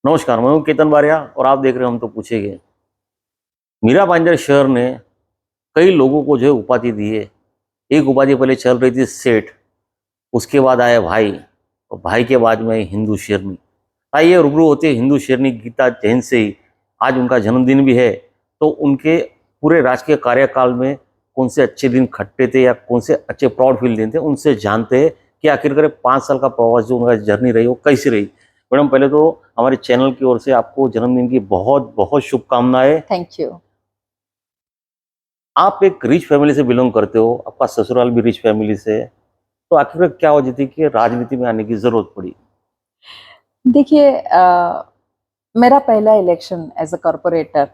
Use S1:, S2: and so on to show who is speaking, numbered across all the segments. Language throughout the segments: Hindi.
S1: नमस्कार, मैं हूं केतन बारिया और आप देख रहे हैं हम तो पूछेंगे। मीरा भाईंदर शहर ने कई लोगों को जो है उपाधि दी है। एक उपाधि पहले चल रही थी सेठ, उसके बाद आया भाई और भाई के बाद में आई हिंदू शेरनी। आइए रूबरू होते हैं हिंदू शेरनी गीता जैन से ही। आज उनका जन्मदिन भी है, तो उनके पूरे राजकीय कार्यकाल में कौन से अच्छे दिन खट्टे थे या कौन से अच्छे प्राउड फील दिन थे, उनसे जानते हैं कि आखिरकार 5 साल का प्रवास जो उनका जर्नी रही वो कैसी रही। मैडम, पहले तो हमारे चैनल की ओर से आपको जन्मदिन की बहुत बहुत शुभकामनाएं।
S2: Thank you.
S1: आप एक रिच फैमिली से बिलोंग करते हो, आपका ससुराल भी रिच फैमिली से है, तो आखिर क्या वजह थी कि राजनीति में आने की जरूरत पड़ी?
S2: देखिए, मेरा पहला इलेक्शन एज अ कॉरपोरेटर,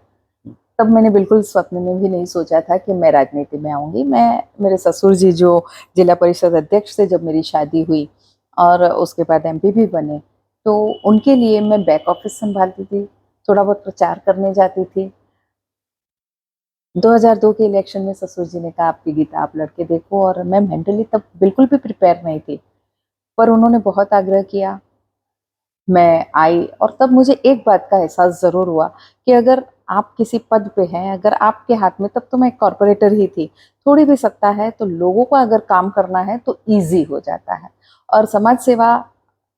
S2: तब मैंने बिल्कुल स्वप्न में भी नहीं सोचा था कि मैं राजनीति में आऊँगी। मेरे ससुर जी जो जिला परिषद अध्यक्ष थे जब मेरी शादी हुई और उसके बाद एमपी भी बने, तो उनके लिए मैं बैक ऑफिस संभालती थी, थोड़ा बहुत प्रचार करने जाती थी। 2002 के इलेक्शन में ससुर जी ने कहा आपकी गीता आप लड़के देखो, और मैं मेंटली तब बिल्कुल भी प्रिपेयर नहीं थी, पर उन्होंने बहुत आग्रह किया। मैं आई और तब मुझे एक बात का एहसास ज़रूर हुआ कि अगर आप किसी पद पे हैं, अगर आपके हाथ में, तब तो मैं एक कॉर्पोरेटर ही थी, थोड़ी भी सत्ता है तो लोगों को अगर काम करना है तो ईज़ी हो जाता है। और समाज सेवा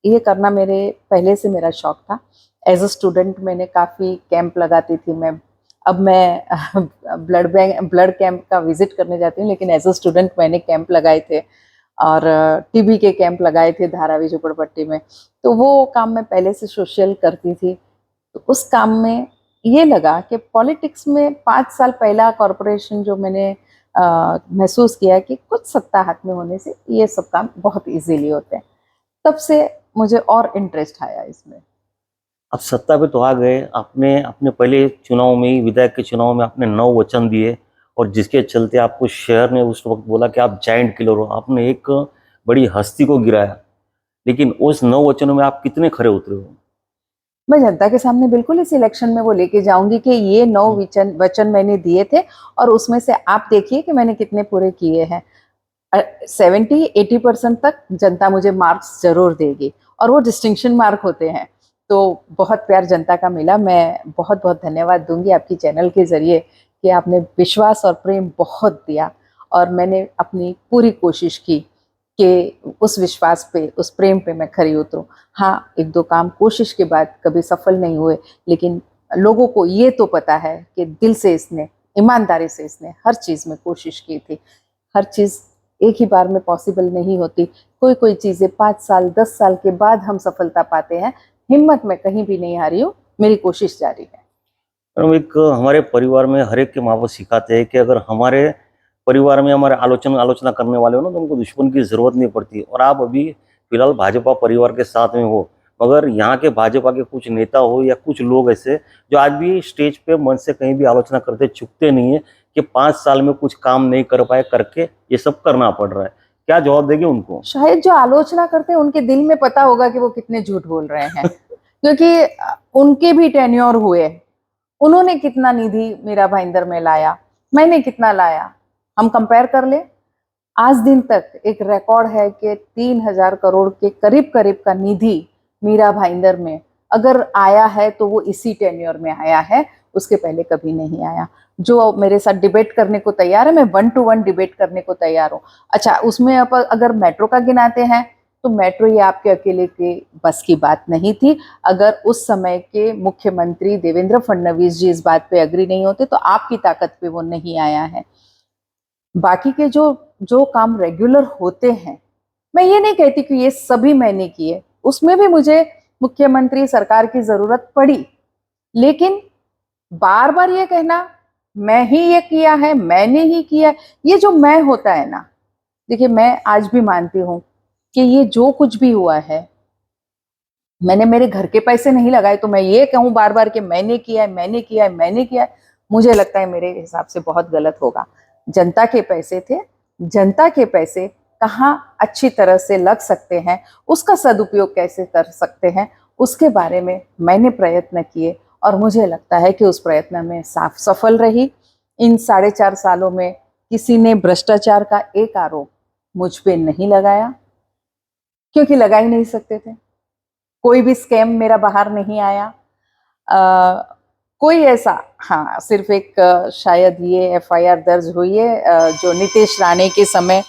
S2: ये करना मेरे पहले से मेरा शौक था। एज़ अ स्टूडेंट मैंने काफ़ी कैंप लगाती थी। अब मैं ब्लड कैंप का विज़िट करने जाती हूँ, लेकिन एज़ अ स्टूडेंट मैंने कैंप लगाए थे और टीबी के कैंप लगाए थे धारावी झोपड़पट्टी में। तो वो काम मैं पहले से सोशल करती थी। तो उस काम में ये लगा कि पॉलिटिक्स में 5 साल पहला कॉर्पोरेशन जो मैंने महसूस किया कि कुछ सत्ता हाथ में होने से ये सब काम बहुत ईज़िली होते हैं। तब से मुझे और इंटरेस्ट आया इसमें।
S1: अब सत्ता पे तो आ गए, आपने अपने पहले चुनाव में ही, विधायक के चुनाव में आपने 9 वचन दिए और जिसके चलते आपको शहर ने उस वक्त बोला कि आप जायंट किलर हो। आपने एक बड़ी हस्ती को गिराया, लेकिन उस 9 वचनों में आप कितने खरे उतरे हो?
S2: मैं जनता के सामने बिल्कुल इस इलेक्शन में वो लेके जाऊंगी कि ये 9 वचन वचन मैंने दिए थे और उसमें से आप देखिए कि मैंने कितने पूरे किए हैं। 70-80% तक जनता मुझे मार्क्स जरूर देगी और वो डिस्टिंक्शन मार्क होते हैं। तो बहुत प्यार जनता का मिला। मैं बहुत बहुत धन्यवाद दूंगी आपकी चैनल के जरिए कि आपने विश्वास और प्रेम बहुत दिया और मैंने अपनी पूरी कोशिश की कि उस विश्वास पे, उस प्रेम पे मैं खरी उतरूं। हाँ, 1-2 काम कोशिश के बाद कभी सफल नहीं हुए, लेकिन लोगों को ये तो पता है कि दिल से इसने, ईमानदारी से इसने हर चीज़ में कोशिश की थी। हर चीज़ एक ही बार में पॉसिबल नहीं होती। कोई-कोई चीज़ें 5 साल, 10 साल के बाद हम सफलता पाते हैं। हिम्मत मैं कहीं भी नहीं हारी हूँ, मेरी कोशिश जारी है।
S1: मैडम, एक हमारे परिवार में हर एक के माँ बाप सिखाते हैं कि अगर हमारे परिवार में हमारे आलोचना आलोचना करने वाले हो ना, तो उनको दुश्मन की जरूरत नहीं पड़ती। और आप अभी फिलहाल भाजपा परिवार के साथ में हो, मगर यहाँ के भाजपा के कुछ नेता हो या कुछ लोग ऐसे जो आज भी स्टेज पे मंच से कहीं भी आलोचना करते चुकते नहीं है कि 5 साल में कुछ काम नहीं कर पाए, करके ये सब करना पड़ रहा है। क्या जवाब देंगे उनको?
S2: शायद जो आलोचना करते हैं उनके दिल में पता होगा कि वो कितने झूठ बोल रहे हैं, क्योंकि उनके भी टेन्योर हुए। उन्होंने कितना निधि मीरा भाईंदर में लाया, मैंने कितना लाया, हम कंपेयर कर ले। आज दिन तक एक रिकॉर्ड है कि 3000 करोड़ के करीब करीब का निधि मीरा भाईंदर में अगर आया है तो वो इसी टेन्योर में आया है, उसके पहले कभी नहीं आया। जो मेरे साथ डिबेट करने को तैयार है, मैं 1 to 1 डिबेट करने को तैयार हूँ। अच्छा, उसमें अब अगर मेट्रो का गिनाते हैं तो मेट्रो ये आपके अकेले के बस की बात नहीं थी। अगर उस समय के मुख्यमंत्री देवेंद्र फडणवीस जी इस बात पे एग्री नहीं होते तो आपकी ताकत पे वो नहीं आया है। बाकी के जो जो काम रेगुलर होते हैं, मैं ये नहीं कहती कि ये सभी मैंने किए, उसमें भी मुझे मुख्यमंत्री सरकार की जरूरत पड़ी, लेकिन बार बार ये कहना मैं ही ये किया है, मैंने ही किया है, ये जो मैं होता है ना, देखिए मैं आज भी मानती हूँ कि ये जो कुछ भी हुआ है मैंने मेरे घर के पैसे नहीं लगाए, तो मैं ये कहूँ बार बार कि मैंने किया है, मैंने किया है, मैंने किया है, मुझे लगता है मेरे हिसाब से बहुत गलत होगा। जनता के पैसे थे, जनता के पैसे कहाँ अच्छी तरह से लग सकते हैं, उसका सदुपयोग कैसे कर सकते हैं, उसके बारे में मैंने प्रयत्न किए और मुझे लगता है कि उस प्रयत्न में साफ सफल रही। इन 4.5 सालों में किसी ने भ्रष्टाचार का एक आरोप मुझ पे नहीं लगाया, क्योंकि लगा ही नहीं सकते थे। कोई भी स्कैम मेरा बाहर नहीं आया। कोई ऐसा, हाँ सिर्फ एक शायद ये एफआईआर दर्ज हुई है जो नीतीश राणे के समय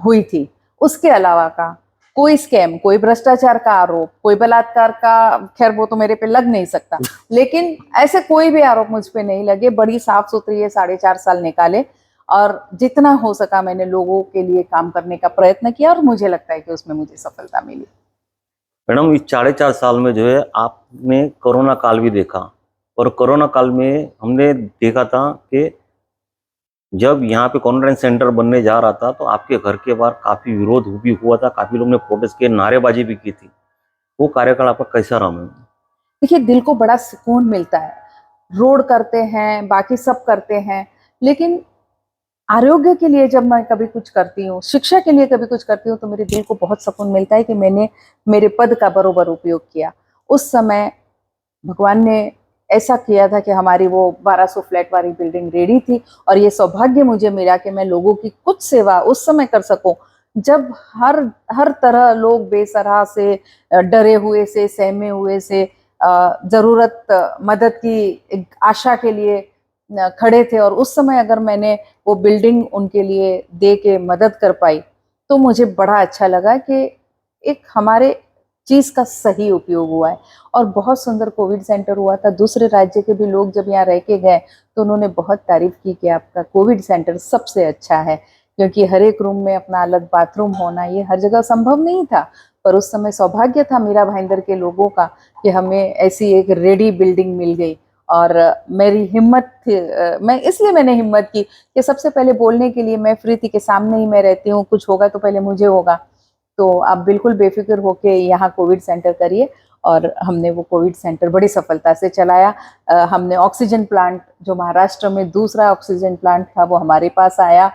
S2: हुई थी। उसके अलावा का कोई स्कैम, कोई भ्रष्टाचार का आरोप, कोई बलात्कार का, खैर वो तो मेरे पे लग नहीं सकता, लेकिन ऐसे कोई भी आरोप मुझ पे नहीं लगे। बड़ी साफ सुथरी ये 4.5 साल निकाले और जितना हो सका मैंने लोगों के लिए काम करने का प्रयत्न किया और मुझे लगता है कि उसमें मुझे सफलता मिली।
S1: मैडम, इस 4.5 साल में जो है आपने कोरोना काल भी देखा, और कोरोना काल में हमने देखा था कि जब यहाँ पे क्वारंटाइन सेंटर बनने जा रहा था तो आपके घर के बाहर काफी विरोध भी हुआ था, काफी लोगों ने प्रोटेस्ट किए, नारेबाजी भी की थी। वो कार्यकाल आपका कैसा रहा मैम?
S2: देखिए, दिल को बड़ा सुकून मिलता है। रोड करते हैं, बाकी सब करते हैं, लेकिन आरोग्य के लिए जब मैं कभी कुछ करती हूँ, शिक्षा के लिए कभी कुछ करती हूँ, तो मेरे दिल को बहुत सुकून मिलता है कि मैंने मेरे पद का बरोबर उपयोग किया। उस समय भगवान ने ऐसा किया था कि हमारी वो 1200 फ्लैट वाली बिल्डिंग रेडी थी और ये सौभाग्य मुझे मिला कि मैं लोगों की कुछ सेवा उस समय कर सकूं जब हर हर तरह लोग बेसराह से, डरे हुए से, सहमे हुए से, जरूरत मदद की एक आशा के लिए खड़े थे। और उस समय अगर मैंने वो बिल्डिंग उनके लिए दे के मदद कर पाई तो मुझे बड़ा अच्छा लगा कि एक हमारे चीज का सही उपयोग हुआ है। और बहुत सुंदर कोविड सेंटर हुआ था। दूसरे राज्य के भी लोग जब यहाँ रह के गए तो उन्होंने बहुत तारीफ की कि आपका कोविड सेंटर सबसे अच्छा है, क्योंकि हर एक रूम में अपना अलग बाथरूम होना ये हर जगह संभव नहीं था। पर उस समय सौभाग्य था मीरा भाईंदर के लोगों का कि हमें ऐसी एक रेडी बिल्डिंग मिल गई। और मेरी हिम्मत थी, इसलिए मैंने हिम्मत की कि सबसे पहले बोलने के लिए मैं फ्री थी कि सामने ही मैं रहती हूँ, कुछ होगा तो पहले मुझे होगा। तो आप बिल्कुल बेफिक्र होके यहाँ कोविड सेंटर करिए। और हमने वो कोविड सेंटर बड़ी सफलता से चलाया। हमने ऑक्सीजन प्लांट, जो महाराष्ट्र में दूसरा ऑक्सीजन प्लांट था, वो हमारे पास आया।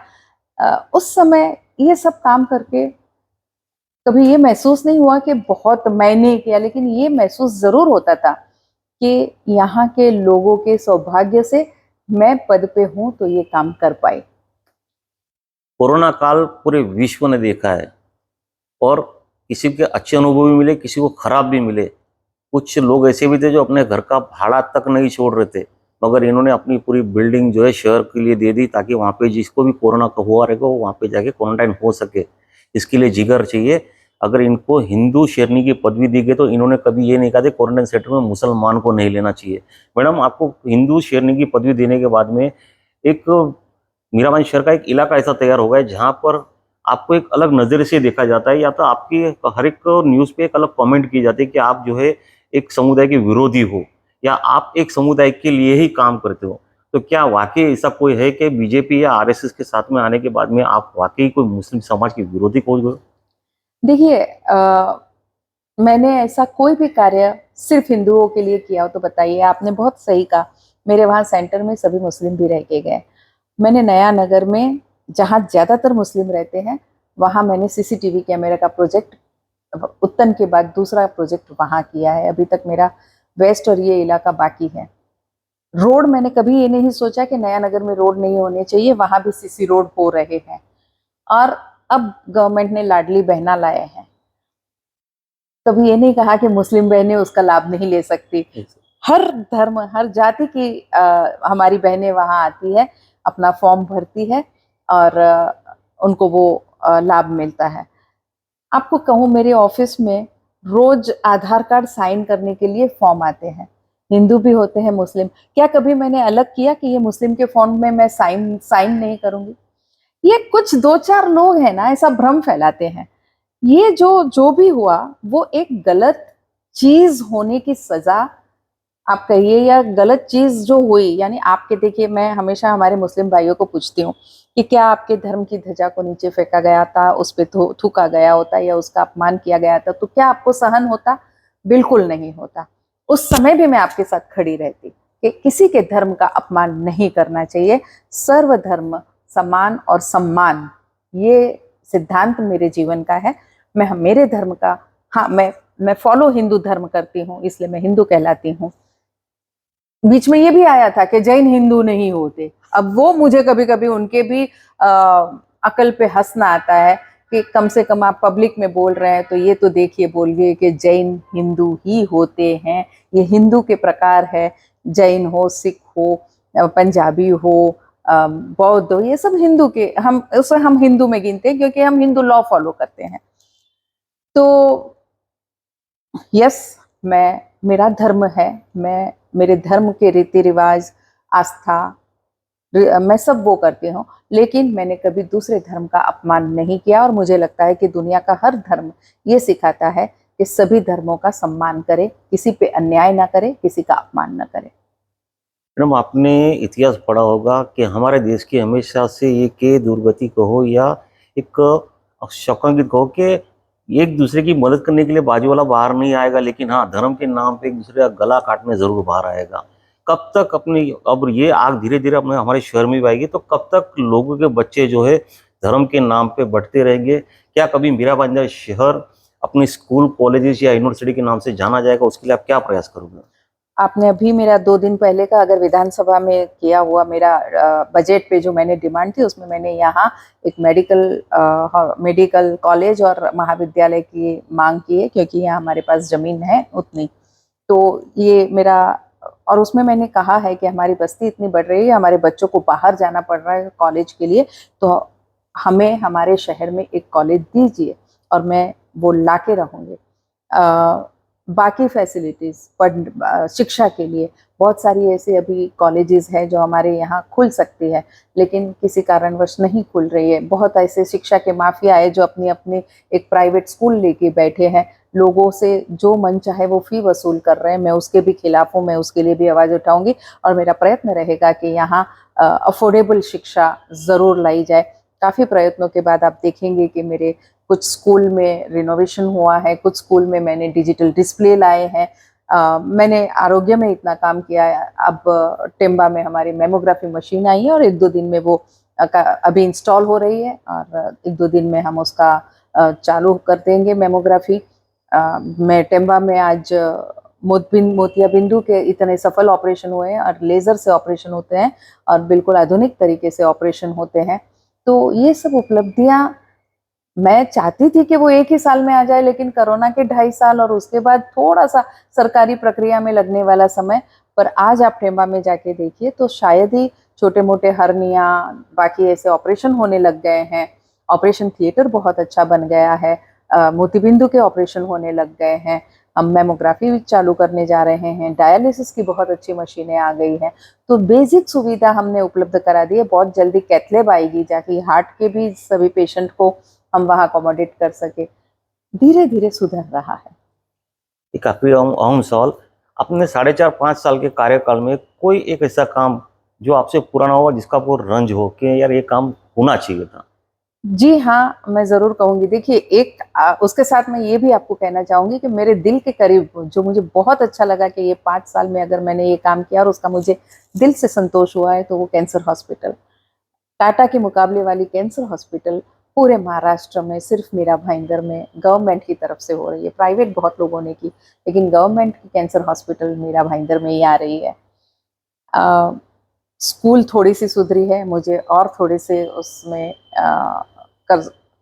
S2: उस समय ये सब काम करके कभी ये महसूस नहीं हुआ कि बहुत मैंने किया, लेकिन ये महसूस जरूर होता था कि यहाँ के लोगों के सौभाग्य से मैं पद पे हूं तो ये काम कर पाई।
S1: कोरोना काल पूरे विश्व ने देखा है, और किसी के अच्छे अनुभव भी मिले, किसी को खराब भी मिले। कुछ लोग ऐसे भी थे जो अपने घर का भाड़ा तक नहीं छोड़ रहे थे, मगर इन्होंने अपनी पूरी बिल्डिंग जो है शहर के लिए दे दी, ताकि वहाँ पे जिसको भी कोरोना का हुआ रहेगा वो वहाँ पे जाके क्वारंटाइन हो सके। इसके लिए जिगर चाहिए। अगर इनको हिंदू शेरनी की पदवी दी गई तो इन्होंने कभी ये नहीं कहा था क्वारंटाइन सेंटर में मुसलमान को नहीं लेना चाहिए। मैडम, आपको हिंदू शेरनी की पदवी देने के बाद में एक मीराबाई शहर का एक इलाका ऐसा तैयार हो गया है जहाँ पर आपको एक अलग नज़रिए से देखा जाता है, या तो आपकी हर एक न्यूज़ पे एक अलग कमेंट की जाती है कि आप जो है एक समुदाय के विरोधी हो, या आप एक समुदाय के लिए ही काम करते हो। तो क्या वाकई ऐसा कोई है कि बीजेपी या आरएसएस के साथ में आने के बाद में आप वाकई कोई मुस्लिम समाज के विरोधी हो गए?
S2: देखिए, मैंने ऐसा कोई भी कार्य सिर्फ हिंदुओं के लिए किया हो तो बताइए। आपने बहुत सही कहा, मेरे वहाँ सेंटर में सभी मुस्लिम भी रह के गए। मैंने नया नगर में, जहाँ ज्यादातर मुस्लिम रहते हैं, वहाँ मैंने सीसीटीवी कैमरा का प्रोजेक्ट, उत्तन के बाद दूसरा प्रोजेक्ट वहाँ किया है। अभी तक मेरा वेस्ट और ये इलाका बाकी है। रोड, मैंने कभी ये नहीं सोचा कि नया नगर में रोड नहीं होने चाहिए, वहां भी सीसी रोड हो रहे हैं। और अब गवर्नमेंट ने लाडली बहना लाए हैं। कभी ये नहीं कहा कि मुस्लिम बहनें उसका लाभ नहीं ले सकती। हर धर्म, हर जाति की हमारी बहनें वहां आती है, अपना फॉर्म भरती है और उनको वो लाभ मिलता है। आपको कहूँ, मेरे ऑफिस में रोज आधार कार्ड साइन करने के लिए फॉर्म आते हैं। हिंदू भी होते हैं, मुस्लिम। क्या कभी मैंने अलग किया कि ये मुस्लिम के फॉर्म में मैं साइन नहीं करूंगी? ये कुछ 2-4 लोग हैं ना, ऐसा भ्रम फैलाते हैं। ये जो भी हुआ वो एक गलत चीज होने की सजा आप कहिए, या गलत चीज जो हुई, यानी आपके, देखिए मैं हमेशा हमारे मुस्लिम भाइयों को पूछती हूँ कि क्या आपके धर्म की ध्वजा को नीचे फेंका गया था, उस पर थूका गया होता या उसका अपमान किया गया था, तो क्या आपको सहन होता? बिल्कुल नहीं होता। उस समय भी मैं आपके साथ खड़ी रहती कि किसी के धर्म का अपमान नहीं करना चाहिए। सर्वधर्म समान और सम्मान, ये सिद्धांत मेरे जीवन का है। मैं मेरे धर्म का, हाँ, मैं फॉलो हिंदू धर्म करती हूँ, इसलिए मैं हिंदू कहलाती हूँ। बीच में ये भी आया था कि जैन हिंदू नहीं होते। अब वो मुझे कभी कभी उनके भी अकल पे हंसना आता है कि कम से कम आप पब्लिक में बोल रहे हैं तो ये तो देखिए बोलिए कि जैन हिंदू ही होते हैं, ये हिंदू के प्रकार है। जैन हो, सिख हो, पंजाबी हो, बौद्ध हो, ये सब हिंदू के, हम उसे हम हिंदू में गिनते हैं क्योंकि हम हिंदू लॉ फॉलो करते हैं। तो यस, मेरा धर्म है, मैं मेरे धर्म के रीति रिवाज, आस्था, मैं सब वो करती हूँ, लेकिन मैंने कभी दूसरे धर्म का अपमान नहीं किया। और मुझे लगता है कि दुनिया का हर धर्म ये सिखाता है कि सभी धर्मों का सम्मान करे, किसी पे अन्याय ना करे, किसी का अपमान ना करे।
S1: मैडम, आपने इतिहास पढ़ा होगा कि हमारे देश की हमेशा से एक दुर्गति कहो या एक शोकांकित कहो कि एक दूसरे की मदद करने के लिए बाजू वाला बाहर नहीं आएगा, लेकिन हाँ, धर्म के नाम पे एक दूसरे का गला काटने जरूर बाहर आएगा। कब तक अपनी, अब ये आग धीरे धीरे अपने हमारे शहर में भी आएगी, तो कब तक लोगों के बच्चे जो है धर्म के नाम पे बढ़ते रहेंगे? क्या कभी मीरा भाईंदर शहर अपनी स्कूल, कॉलेजेस या यूनिवर्सिटी के नाम से जाना जाएगा? उसके लिए आप क्या प्रयास करोगे?
S2: आपने अभी मेरा 2 दिन पहले का अगर विधानसभा में किया हुआ मेरा बजट पे जो मैंने डिमांड थी, उसमें मैंने यहाँ एक मेडिकल कॉलेज और महाविद्यालय की मांग की है, क्योंकि यहाँ हमारे पास जमीन है उतनी। तो ये मेरा, और उसमें मैंने कहा है कि हमारी बस्ती इतनी बढ़ रही है, हमारे बच्चों को बाहर जाना पड़ रहा है कॉलेज के लिए, तो हमें हमारे शहर में एक कॉलेज दीजिए और मैं वो ला के रहूँगी। बाकी फैसिलिटीज़, शिक्षा के लिए बहुत सारी ऐसे अभी कॉलेजेस हैं जो हमारे यहाँ खुल सकती है, लेकिन किसी कारणवश नहीं खुल रही है। बहुत ऐसे शिक्षा के माफिया है जो अपनी अपनी एक प्राइवेट स्कूल लेके बैठे हैं, लोगों से जो मन चाहे वो फ़ी वसूल कर रहे हैं। मैं उसके भी खिलाफ हूँ, मैं उसके लिए भी आवाज़ उठाऊँगी और मेरा प्रयत्न रहेगा कि यहाँ अफोर्डेबल शिक्षा ज़रूर लाई जाए। काफ़ी प्रयत्नों के बाद आप देखेंगे कि मेरे कुछ स्कूल में रिनोवेशन हुआ है, कुछ स्कूल में मैंने डिजिटल डिस्प्ले लाए हैं। मैंने आरोग्य में इतना काम किया है। अब टेम्बा में हमारी मेमोग्राफी मशीन आई है और 1-2 दिन में वो अभी इंस्टॉल हो रही है और 1-2 दिन में हम उसका चालू कर देंगे मेमोग्राफी। मैं टेम्बा में आज मोतियाबिंदु के इतने सफल ऑपरेशन हुए हैं और लेज़र से ऑपरेशन होते हैं और बिल्कुल आधुनिक तरीके से ऑपरेशन होते हैं। तो ये सब उपलब्धियाँ मैं चाहती थी कि वो एक ही साल में आ जाए, लेकिन कोरोना के 2.5 साल और उसके बाद थोड़ा-सा सरकारी प्रक्रिया में लगने वाला समय, पर आज आप टेम्बा में जाके देखिए तो शायद ही छोटे-मोटे हर्निया, बाकी ऐसे ऑपरेशन होने लग गए हैं। ऑपरेशन थिएटर बहुत अच्छा बन गया है। मोतीबिंदु के ऑपरेशन होने लग गए हैं। हम मेमोग्राफी भी चालू करने जा रहे हैं। डायलिसिस की बहुत अच्छी मशीनें आ गई हैं। तो बेसिक सुविधा हमने उपलब्ध करा दी है। बहुत जल्दी कैथ लैब आएगी, ताकि हार्ट के भी सभी पेशेंट को हम वहाँ अकोमोडेट कर सके। धीरे-धीरे सुधर रहा है।
S1: ये काफ़ी अहम अहम सवाल। अपने 4.5-5 साल के कार्यकाल में कोई एक ऐसा काम जो आपसे पुराना हो, जिसका आपको रंज हो कि यार ये काम होना चाहिए था?
S2: जी हाँ, मैं ज़रूर कहूँगी। देखिए, उसके साथ मैं ये भी आपको कहना चाहूँगी कि मेरे दिल के करीब जो मुझे बहुत अच्छा लगा कि ये 5 साल में अगर मैंने ये काम किया और उसका मुझे दिल से संतोष हुआ है, तो वो कैंसर हॉस्पिटल। टाटा के मुकाबले वाली कैंसर हॉस्पिटल पूरे महाराष्ट्र में सिर्फ मीरा भाईंदर में गवर्नमेंट की तरफ से हो रही है। प्राइवेट बहुत लोगों ने की, लेकिन गवर्नमेंट की कैंसर हॉस्पिटल मीरा भाईंदर में ही आ रही है। स्कूल थोड़ी-सी सुधरी है, मुझे और थोड़े से उसमें कर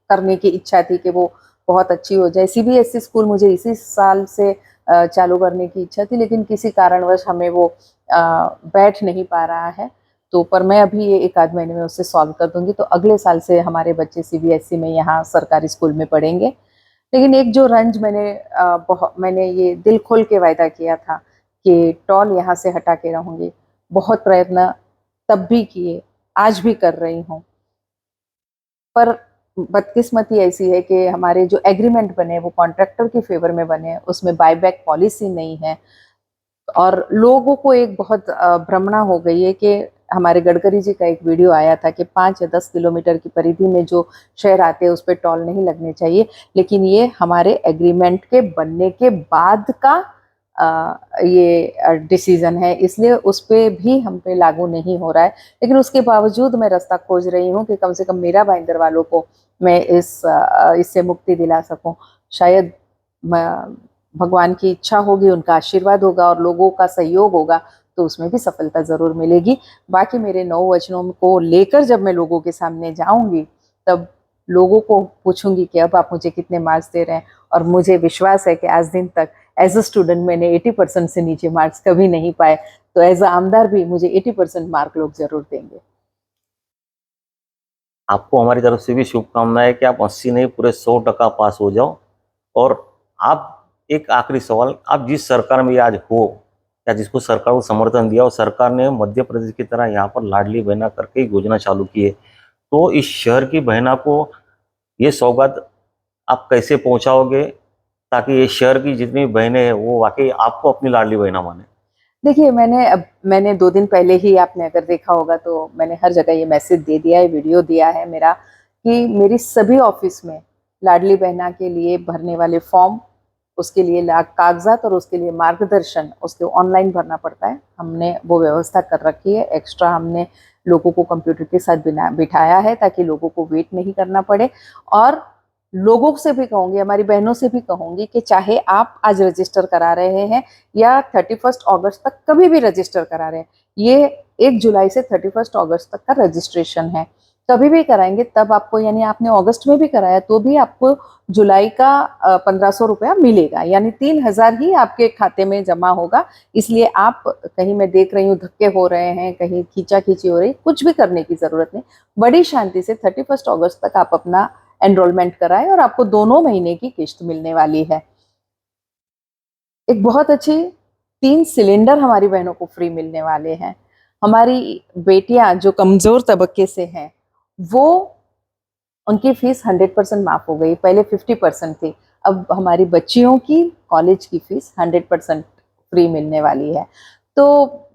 S2: करने की इच्छा थी कि वो बहुत अच्छी हो जाए। सीबीएसई स्कूल मुझे इसी साल से चालू करने की इच्छा थी, लेकिन किसी कारणवश हमें वो बैठ नहीं पा रहा है। तो पर मैं अभी ये 1 आध महीने में उसे सॉल्व कर दूँगी, तो अगले साल से हमारे बच्चे सीबीएसई में यहाँ सरकारी स्कूल में पढ़ेंगे। लेकिन एक जो रंज मैंने ये दिल खोल के वायदा किया था कि टॉल यहाँ से हटा के रहूँगी। बहुत प्रयत्न तब भी किए, आज भी कर रही हूँ। पर बदकिस्मती ऐसी है कि हमारे जो एग्रीमेंट बने वो कॉन्ट्रैक्टर के फ़ेवर में बने, उसमें बायबैक पॉलिसी नहीं है और लोगों को एक बहुत भ्रमणा हो गई है कि हमारे गडकरी जी का एक वीडियो आया था कि 5 या 10 किलोमीटर की परिधि में जो शहर आते हैं उस पे टोल नहीं लगने चाहिए, लेकिन ये हमारे एग्रीमेंट के बनने के बाद का ये डिसीज़न है, इसलिए उस पे भी हम पे लागू नहीं हो रहा है। लेकिन उसके बावजूद मैं रास्ता खोज रही हूँ कि कम से कम मीरा भाईंदर वालों को मैं इससे मुक्ति दिला सकूँ। शायद भगवान की इच्छा होगी, उनका आशीर्वाद होगा और लोगों का सहयोग होगा, तो उसमें भी सफलता ज़रूर मिलेगी। बाकी मेरे 9 वचनों को लेकर जब मैं लोगों के सामने जाऊँगी, तब लोगों को पूछूंगी कि अब आप मुझे कितने मार्क्स दे रहे हैं, और मुझे विश्वास है कि आज दिन तक एज अ स्टूडेंट मैंने 80% से नीचे मार्क्स कभी नहीं पाए, तो एज अ आमदार भी मुझे 80% मार्क लोग जरूर देंगे।
S1: आपको हमारी तरफ से भी शुभकामनाएं कि आप 80 नहीं पूरे 100% पास हो जाओ। और आप, एक आखिरी सवाल, आप जिस सरकार में आज हो या जिसको सरकार को समर्थन दिया, और सरकार ने मध्य प्रदेश की तरह यहाँ पर लाडली बहना करके योजना चालू की है, तो इस शहर की बहना को ये सौगात आप कैसे पहुंचाओगे ताकि ये शहर की जितनी बहनें हैं वो वाकई आपको अपनी लाडली बहना माने?
S2: देखिए, मैंने 2 दिन पहले ही, आपने अगर देखा होगा तो मैंने हर जगह ये मैसेज दे दिया है, वीडियो दिया है मेरा, कि मेरी सभी ऑफिस में लाडली बहना के लिए भरने वाले फॉर्म, उसके लिए कागजात और उसके लिए मार्गदर्शन, उसके ऑनलाइन भरना पड़ता है। हमने वो व्यवस्था कर रखी है। एक्स्ट्रा हमने लोगों को कंप्यूटर के साथ बिठाया है ताकि लोगों को वेट नहीं करना पड़े। और लोगों से भी कहूँगी, हमारी बहनों से भी कहूँगी कि चाहे आप आज रजिस्टर करा रहे हैं या 31 अगस्त तक कभी भी रजिस्टर करा रहे हैं, ये 1 जुलाई से 31 अगस्त तक का रजिस्ट्रेशन है, कभी भी कराएंगे तब आपको, यानी आपने अगस्त में भी कराया तो भी आपको जुलाई का 1500 रुपया मिलेगा, यानी 3000 ही आपके खाते में जमा होगा। इसलिए आप, कहीं मैं देख रही हूँ धक्के हो रहे हैं, कहीं खींचा खींची हो रही, कुछ भी करने की जरूरत नहीं। बड़ी शांति से 31 अगस्त तक आप अपना एनरोलमेंट कराएं और आपको 2 महीने की किश्त मिलने वाली है। एक बहुत अच्छी 3 सिलेंडर हमारी बहनों को फ्री मिलने वाले हैं। हमारी बेटियां जो कमजोर तबके से हैं, वो, उनकी फीस 100% माफ हो गई। पहले 50% थी, अब हमारी बच्चियों की कॉलेज की फीस 100% फ्री मिलने वाली है। तो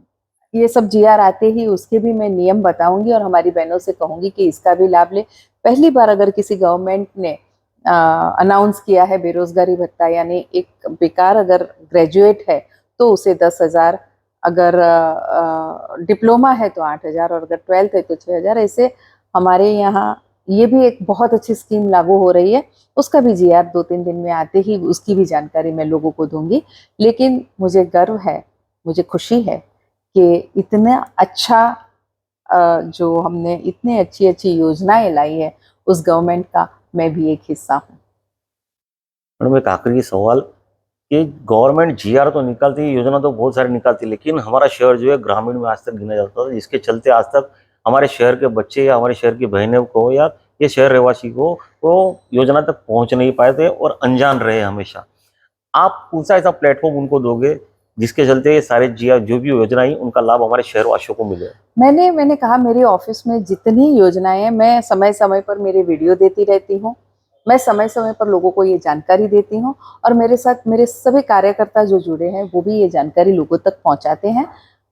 S2: ये सब जीआर आते ही उसके भी मैं नियम बताऊंगी और हमारी बहनों से कहूंगी कि इसका भी लाभ ले। पहली बार अगर किसी गवर्नमेंट ने अनाउंस किया है बेरोजगारी भत्ता, यानी एक बेकार अगर ग्रेजुएट है तो उसे 10,000, अगर डिप्लोमा है तो 8,000, और अगर 12th है तो 6,000। ऐसे हमारे यहाँ ये भी एक बहुत अच्छी स्कीम लागू हो रही है। उसका भी जीआर 2-3 दिन में आते ही उसकी भी जानकारी मैं लोगों को दूंगी। लेकिन मुझे गर्व है, मुझे खुशी है कि इतना अच्छा जो हमने इतनी अच्छी अच्छी योजनाएं लाई है उस गवर्नमेंट का मैं भी एक हिस्सा हूँ।
S1: मैडम, एक आखिरी सवाल कि गवर्नमेंट जीआर तो निकालती है, योजना तो बहुत सारी निकालती है, लेकिन हमारा शहर जो है ग्रामीण में आज तक गिना जाता है, जिसके चलते आज तक हमारे शहर के बच्चे या हमारे शहर की बहनें को या ये शहर रहवासी को वो योजना तक पहुंच नहीं पाए थे और अनजान रहे हमेशा। आप कौन सा ऐसा प्लेटफॉर्म उनको दोगे जिसके चलते ये सारे जीआर जो भी योजनाएं उनका लाभ हमारे शहरवासियों को मिले?
S2: मैंने कहा, मेरे ऑफिस में जितनी योजनाएं हैं, मैं समय समय पर मेरे वीडियो देती रहती हूँ, मैं समय समय पर लोगों को ये जानकारी देती हूँ, और मेरे साथ मेरे सभी कार्यकर्ता जो जुड़े हैं वो भी ये जानकारी लोगों तक पहुँचाते हैं,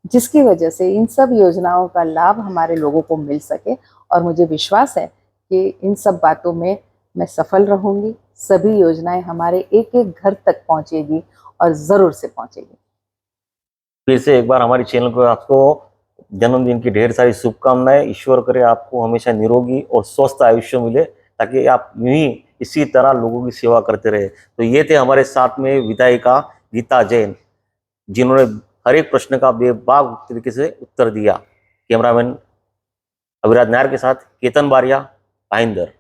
S2: जिसकी वजह से इन सब योजनाओं का लाभ हमारे लोगों को मिल सके। और मुझे विश्वास है कि इन सब बातों में मैं सफल रहूंगी। सभी योजनाएं हमारे एक एक घर तक पहुँचेगी और ज़रूर से पहुँचेगी।
S1: फिर से एक बार हमारी चैनल को आपको जन्मदिन की ढेर सारी शुभकामनाएं। ईश्वर करे आपको हमेशा निरोगी और स्वस्थ आयुष्य मिले ताकि आप यूं ही इसी तरह लोगों की सेवा करते रहे। तो ये थे हमारे साथ में विधायिका गीता जैन, जिन्होंने हर एक प्रश्न का बेबाक तरीके से उत्तर दिया। कैमरामैन अविराज नायर के साथ केतन बारिया, भाईंदर।